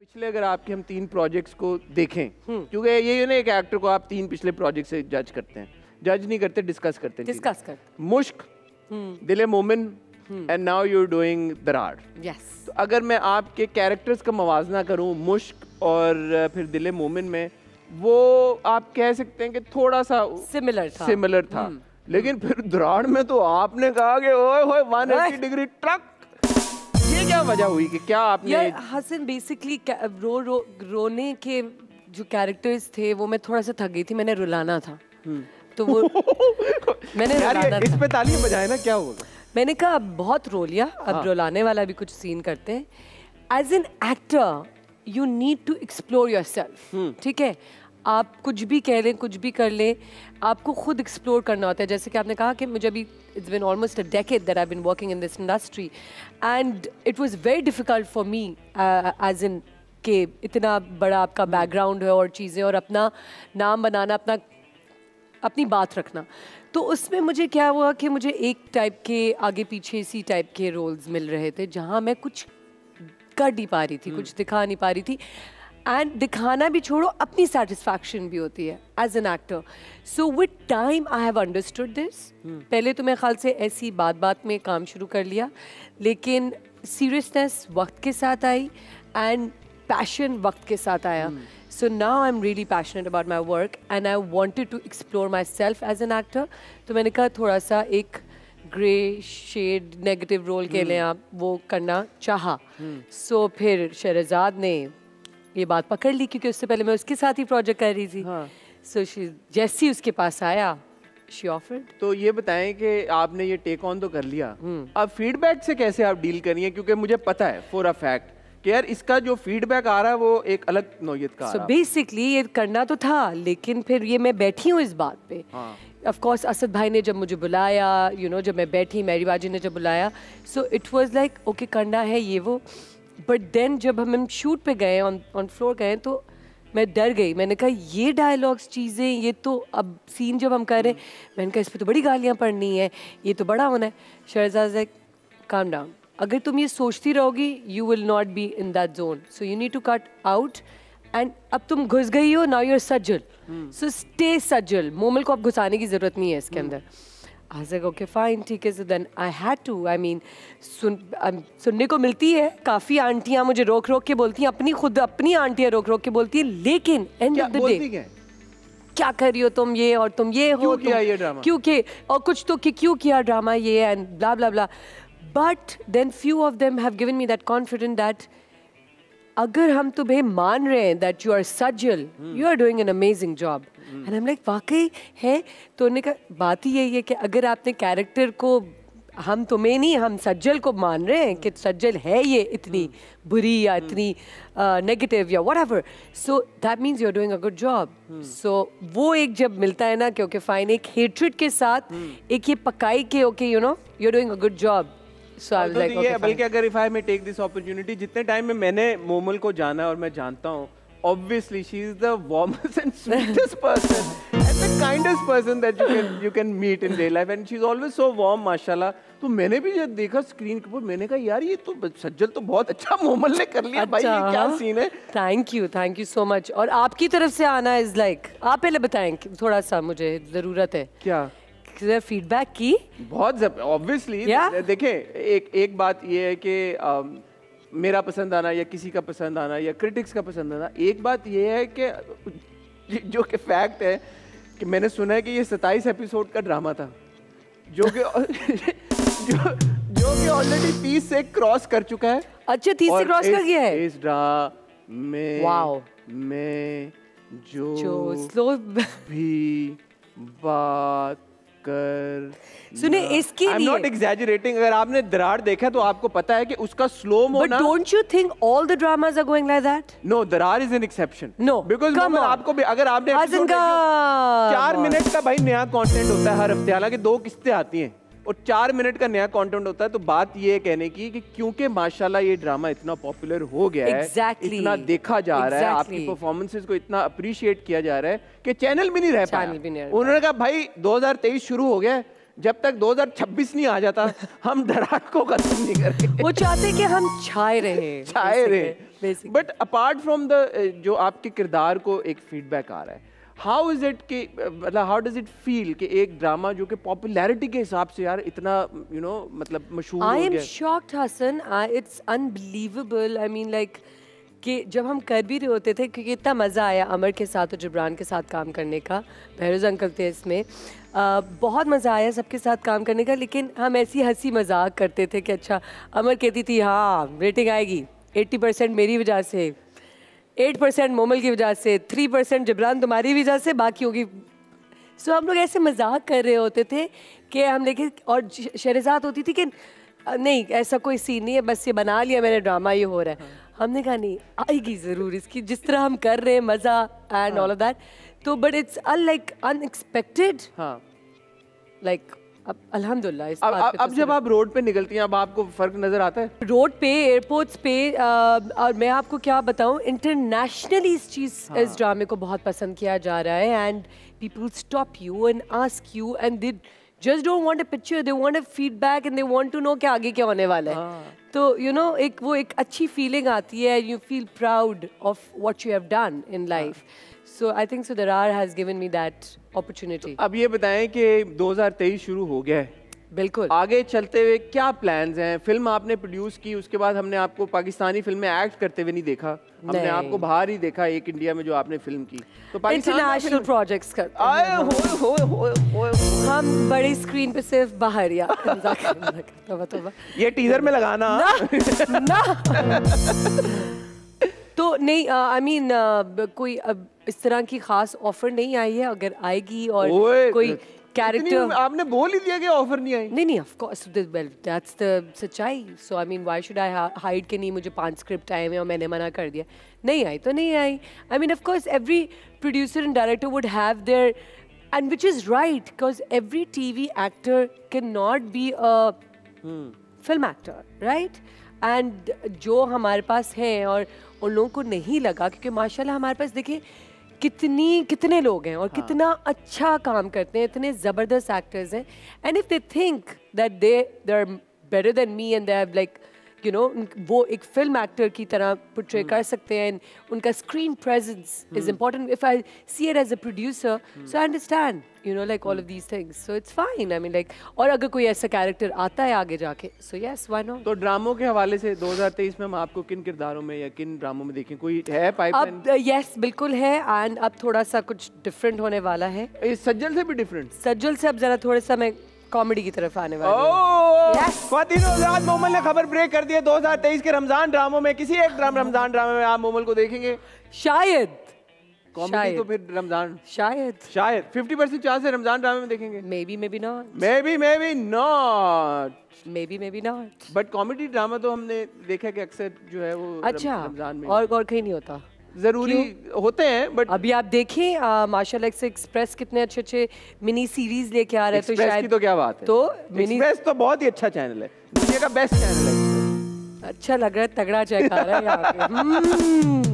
पिछले अगर आपके हम 3 प्रोजेक्ट्स को देखें, क्योंकि ये ना एक एक्टर को आप 3 पिछले प्रोजेक्ट से जज करते हैं, जज नहीं करते, डिस्कस करते हैं। Mushk, Dile Momin and now you are doing Darar. तो अगर मैं आपके कैरेक्टर्स का मवाजना करूं मुश्क और फिर दिले मोमिन में, वो आप कह सकते हैं कि थोड़ा सा सिमिलर था। लेकिन फिर दरार में तो आपने कहा कि ओए होए 180 डिग्री ट्रक। ये क्या वजह हुई कि क्या आपने? यार हसन बेसिकली रोने के जो कैरेक्टर्स थे वो मैं थोड़ा सा थक गई थी, मैंने रुलाना था तो वो मैंने रुलाना इस पे तालियां बजाए ना, क्या होगा? मैंने कहा अब बहुत रो लिया, अब रुलाने वाला भी कुछ सीन करते हैं। As an actor you need to explore yourself, ठीक है? आप कुछ भी कह लें, कुछ भी कर लें, आपको खुद एक्सप्लोर करना होता है। जैसे कि आपने कहा कि मुझे अभी it's been almost a decade that I have been working in this industry and it was very difficult for me as in के इतना बड़ा आपका बैकग्राउंड है और चीज़ें और अपना नाम बनाना, अपनी बात रखना। तो उसमें मुझे क्या हुआ कि मुझे एक टाइप के आगे पीछे इसी टाइप के रोल्स मिल रहे थे जहाँ मैं कुछ कर नहीं पा रही थी, कुछ दिखा नहीं पा रही थी। एंड दिखाना भी छोड़ो, अपनी सेटिस्फैक्शन भी होती है as an actor. So with time I have understood this. पहले तो मेरे ख्याल से ऐसी बात में काम शुरू कर लिया, लेकिन सीरियसनेस वक्त के साथ आई एंड पैशन वक्त के साथ आया। So now I'm really passionate about my work and I wanted to explore myself as an actor. तो मैंने कहा थोड़ा सा एक ग्रे शेड नेगेटिव रोल के लिए आप वो करना चाहा। So फिर शहरजाद ने ये बात पकड़ ली, क्योंकि उससे पहले मैं उसके साथ ही प्रोजेक्ट कर रही थी। So जैसे ही उसके पास आया she offered। तो ये बताएं कि आपने ये टेक ऑन तो कर लिया, अब फीडबैक से कैसे आप डील करी है? क्योंकि मुझे पता है फॉर अ फैक्ट कि यार इसका जो फीडबैक आ रहा है वो एक अलग नौयत का आ रहा है। बेसिकली ये करना तो था, लेकिन फिर ये मैं बैठी हूँ इस बात पे। ऑफ कोर्स असद भाई ने जब मुझे बुलाया, जब मैं बैठी, मेरी बाजी ने जब बुलाया, so it was like okay करना है ये वो। बट देन जब हम शूट पे गए, ऑन फ्लोर गए, तो मैं डर गई। मैंने कहा ये डायलॉग्स चीज़ें, ये तो अब सीन जब हम कर रहे हैं, मैंने कहा इस पर तो बड़ी गालियाँ पड़नी है, ये तो बड़ा होना है। शहरजाद लाइक काम डाउन, अगर तुम ये सोचती रहोगी you will not be in that zone, so you need to cut out. And अब तुम घुस गई हो, now you're Sajal, so stay Sajal. Momal को अब घुसाने की जरूरत नहीं है इसके अंदर। I was like okay fine, ठीक है। So then I had to, I mean सुनने को मिलती है काफ़ी आंटियाँ मुझे रोक रोक के बोलती हैं, अपनी आंटियाँ रोक रोक के बोलती हैं, लेकिन एंड ऑफ द डे क्या कर रही हो तुम, ये और तुम ये हो, क्यों किया ये ड्रामा, क्यों के, और कुछ तो कि क्यों किया ड्रामा ये and blah blah blah. But then few of them have given me that confidence that अगर हम तुम्हें मान रहे हैं that you are Sajal, you are doing an amazing job. And I'm like वाकई है। तो उन्होंने कहा बात ही यही है कि अगर आपने कैरेक्टर को, हम तुम्हें नहीं, हम सज्जल को मान रहे हैं कि सज्जल है ये इतनी बुरी या इतनी नेगेटिव या whatever, so that means you're doing a good job. So वो एक जब मिलता है ना कि ओके फाइन, एक हेट्रेड के साथ एक ये पकाई के okay you're doing a good job. So I was like, okay, बल्कि अगर if I may take this opportunity, जितने टाइम में मैंने मोमल को जाना और मैं जानता हूँ, obviously she is the warmest and sweetest person and the kindest person that you can meet in real life, and she's always so warm, माशाल्लाह। तो मैंने भी जब देखा स्क्रीन के ऊपर, मैंने कहा यार ये तो सज्जल तो बहुत अच्छा मोमल ने कर लिया। भाई ये क्या सीन है। Thank you so much. और आपकी तरफ से आना इज लाइक, आप पहले बताएं थोड़ा सा, मुझे जरूरत है क्या फीडबैक की। बहुत ऑब्वियसली देखें, एक बात ये है कि मेरा पसंद आना या किसी का पसंद आना या क्रिटिक्स का पसंद आना, एक बात ये है कि जो कि फैक्ट है कि मैंने सुना है कि ये 27 एपिसोड का ड्रामा था, जो कि ऑलरेडी 30 से क्रॉस कर चुका है। अच्छा, 30 से क्रॉस कर गया है इस ड्रामा में जो स्लो भी बात कर सुने इसके लिए। I'm not exaggerating, अगर आपने दरार देखा तो आपको पता है कि उसका स्लो मो ना। But don't you think all the dramas are going like that? No, दरार is an exception. No, because आपको भी, अगर आपने 4 मिनट का भाई नया कंटेंट होता है हर हफ्ते, हालांकि 2 किस्तें आती हैं और 4 मिनट का नया कंटेंट होता है। तो बात ये कहने की कि क्योंकि माशाल्लाह ये ड्रामा इतना पॉपुलर हो गया है, इतना देखा जा रहा है, आपकी परफॉर्मेंसेस को इतना अप्रिशिएट किया जा रहा है कि चैनल भी नहीं रह पाया। उन्होंने कहा भाई 2023 शुरू हो गया, जब तक 2026 नहीं आ जाता हम डराक को खत्म नहीं करके। वो चाहते कि हम छाए रहे। बट अपार्ट फ्रॉम द जो आपके किरदार को एक फीडबैक आ रहा है, हाउ इज इट कि मतलब हाउ डज इट फील कि एक ड्रामा जो कि पॉपुलैरिटी के हिसाब से यार इतना मतलब मशहूर हो गया? I am shocked Hassan, it's unbelievable. I mean like कि जब हम कर भी रहे होते थे, क्योंकि इतना मज़ा आया अमर के साथ और जिब्रान के साथ काम करने का, बहरोज़ अंकल थे इसमें, बहुत मज़ा आया सबके साथ काम करने का। लेकिन हम ऐसी हंसी मजाक करते थे कि अच्छा, अमर कहती थी हाँ रेटिंग आएगी 80% मेरी वजह से, 8% मोमल की वजह से, 3% जिब्रान तुम्हारी वजह से, बाकी होगी। सो हम लोग ऐसे मजाक कर रहे होते थे कि हम लेकिन, और शहरज़ाद होती थी कि नहीं ऐसा कोई सीन नहीं है, बस ये बना लिया मैंने ड्रामा, ये हो रहा है। हमने कहा नहीं आएगी ज़रूर इसकी, जिस तरह हम कर रहे हैं मज़ा एंड ऑल ऑफ दैट। तो बट इट्स लाइक अनएक्सपेक्टेड। हाँ लाइक अब अल्हम्दुलिल्लाह इस बात पे अब जब आप रोड पे निकलती हैं, अब आपको फ़र्क नज़र आता है? रोड पे, एयरपोर्ट्स पे, और मैं आपको क्या बताऊं, इंटरनेशनली इस ड्रामे को बहुत पसंद किया जा रहा है। And people stop you and ask you and they just don't want a picture, they want a feedback and they want to know कि आगे क्या होने वाला है। तो you know एक अच्छी feeling आती है, you feel proud of what you have done in life. So I think so Darar has given me that opportunity. अब ये बताएं कि 2023 शुरू हो गया है, बिल्कुल आगे चलते हुए क्या प्लान्स हैं? फिल्म आपने प्रोड्यूस की, उसके बाद हमने आपको पाकिस्तानी फिल्म में एक्ट करते हुए नहीं देखा, हमने आपको बाहर ही देखा एक इंडिया में जो आपने फिल्म की। तो इंटरनेशनल प्रोजेक्ट्स करते हैं हम, बड़ी स्क्रीन पे सिर्फ बाहर या ये टीजर में लगाना ना। तो नहीं, आई मीन कोई अब इस तरह की खास ऑफर नहीं आई है, अगर आएगी और कोई कैरेक्टर, आपने बोल ही दिया कि ऑफर नहीं आई। नहीं of course, well that's the सच्चाई। So I mean why should I hide कि नहीं मुझे 5 स्क्रिप्ट आए हैं और मैंने मना कर दिया, नहीं आई तो नहीं आई। I mean of course every producer and director would have there, and which is right because every TV actor cannot be a film actor, right? And जो हमारे पास है और उन लोगों को नहीं लगा, क्योंकि माशाल्लाह हमारे पास देखिए कितने लोग हैं और कितना अच्छा काम करते हैं, इतने ज़बरदस्त एक्टर्स हैं। And if they think that they are better than me and they have like you know, वो एक फिल्म एक्टर की तरह पोर्ट्रे कर सकते हैं, उनका screen presence is important. If I see it as a producer, so I understand you know like all of these things, so it's fine. I mean like, और अगर कोई ऐसा कैरेक्टर आता है आगे जाके, सो यस व्हाई नॉट। तो ड्रामों के हवाले से 2023 में हम आपको किन किरदारों में या किन ड्रामों में देखें, कोई है पाइपलाइन? अब यस बिल्कुल है, एंड अब थोड़ा सा कुछ डिफरेंट होने वाला है। सज्जल से भी डिफरेंट? सज्जल से अब जरा थोड़ा सा मैं कॉमेडी की तरफ आने वाली हूं। ख्वातीन मोमल ने खबर ब्रेक कर दी है, 2023 के रमजान ड्रामों में किसी एक रमजान ड्रामे में आप मोमल को देखेंगे शायद। कॉमेडी तो फिर रमजान, शायद 50% चांस है रमजान ड्रामे में देखेंगे। maybe not, maybe not। But comedy drama तो हमने देखा कि अक्सर जो है वो रमजान में और कहीं नहीं होता, जरूरी होते हैं। बट अभी आप देखें माशाल्लाह से एक्सप्रेस कितने अच्छे मिनी सीरीज लेके आ रहे हैं, तो शायद की तो क्या बात है, तो एक्सप्रेस तो बहुत ही अच्छा चैनल है, दुनिया का बेस्ट चैनल है। अच्छा लग रहा है, तगड़ा जयकारा है यहाँ पे।